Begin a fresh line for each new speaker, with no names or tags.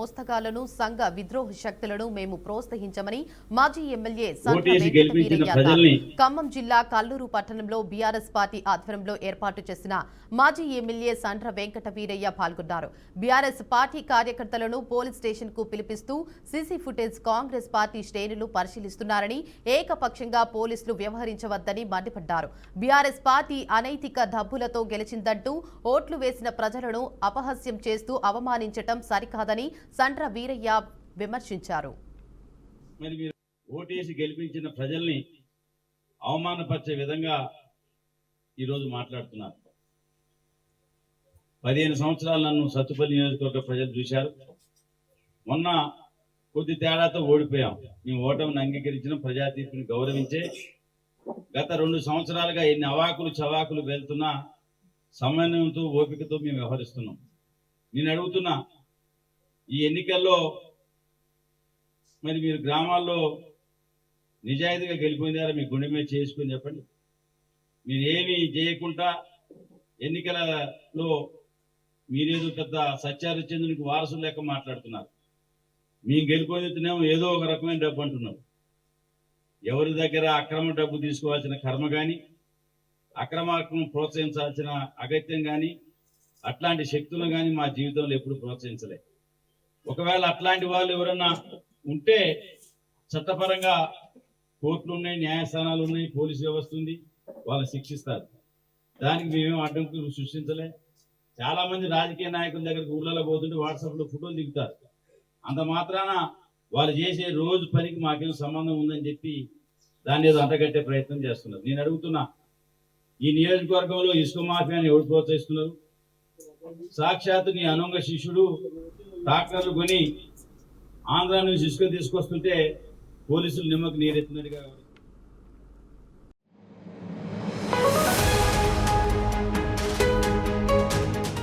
మోస్తగాలను సంఘ విద్రోహ శక్తులను మేము ప్రోత్సహించమని మాజీ ఎమ్మెల్యే ఖమ్మం జిల్లా కల్లూరు పట్టణంలో బీఆర్ఎస్ పార్టీ ఆధ్వర్యంలో ఏర్పాటు చేసిన మాజీ ఎమ్మెల్యే సండ్ర వెంకట వీరయ్య పాల్గొన్నారు. బీఆర్ఎస్ పార్టీ కార్యకర్తలను పోలీస్ స్టేషన్ కు పిలిపిస్తూ సీసీ ఫుటేజ్ కాంగ్రెస్ పార్టీ శ్రేణులు పరిశీలిస్తున్నారని, ఏకపక్షంగా పోలీసులు వ్యవహరించవద్దని మండిపడ్డారు. బీఆర్ఎస్ పార్టీ అనైతిక డబ్బులతో గెలిచిందంటూ ఓట్లు వేసిన ప్రజలను అపహాస్యం చేస్తూ అవమానించటం సరికాదని సండ్ర వీరయ్య విమర్శించారు.
ఓటేసి గెలిపించిన ప్రజల్ని అవమానపరిచే విధంగా ఈరోజు మాట్లాడుతున్నారు. 15 సంవత్సరాలు నన్ను సత్తుపల్లి నియోజకవర్గ ప్రజలు చూశారు. మొన్న కొద్ది తేడాతో ఓడిపోయాం. మేము ఓటమిని అంగీకరించిన ప్రజా తీర్పుని గౌరవించే గత 2 సంవత్సరాలుగా ఎన్ని అవాకులు చవాకులు వెళ్తున్నా సమన్వయంతో ఓపికతో మేము వ్యవహరిస్తున్నాం. నేను అడుగుతున్నా, ఈ ఎన్నికల్లో మరి మీరు గ్రామాల్లో నిజాయితీగా గెలిపోయినారా? మీ గుండె మీద చేసుకుని చెప్పండి. మీరు ఏమీ చేయకుండా ఎన్నికలలో మీరేదో పెద్ద సత్యారిచంద్రునికి వారసులు లెక్క మాట్లాడుతున్నారు. మేము గెలిపోయితేనేమో ఏదో ఒక రకమైన డబ్బు అంటున్నారు. ఎవరి దగ్గర అక్రమ డబ్బు తీసుకోవాల్సిన కర్మ కానీ, అక్రమార్కం ప్రోత్సహించాల్సిన అగత్యం కానీ, అట్లాంటి శక్తులు కానీ మా జీవితంలో ఎప్పుడు ప్రోత్సహించలే. ఒకవేళ అట్లాంటి వాళ్ళు ఎవరన్నా ఉంటే చట్టపరంగా కోర్టులు ఉన్నాయి, న్యాయస్థానాలు ఉన్నాయి, పోలీసు వ్యవస్థ ఉంది, వాళ్ళని శిక్షిస్తారు. దానికి మేమేం అడ్డంకులు సృష్టించలే. చాలా మంది రాజకీయ నాయకుల దగ్గరికి ఊళ్ళలో పోతుంటే వాట్సాప్లో ఫోటోలు దిగుతారు. అంత మాత్రాన వాళ్ళు చేసే రోజు పనికి మాకేం సంబంధం ఉందని చెప్పి దాన్ని ఏదో అంటగట్టే ప్రయత్నం చేస్తున్నారు. నేను అడుగుతున్నా, ఈ నియోజకవర్గంలో ఇసుక మాఫియాని ఎవరు ప్రోత్సహిస్తున్నారు? సాక్షాత్తు నీ అనుంగ శిష్యుడు ట్రాక్టర్లు కొని ఆంధ్ర నుంచి ఇసుక తీసుకొస్తుంటే పోలీసులు నిమ్మకు నీరెత్తినట్టుగా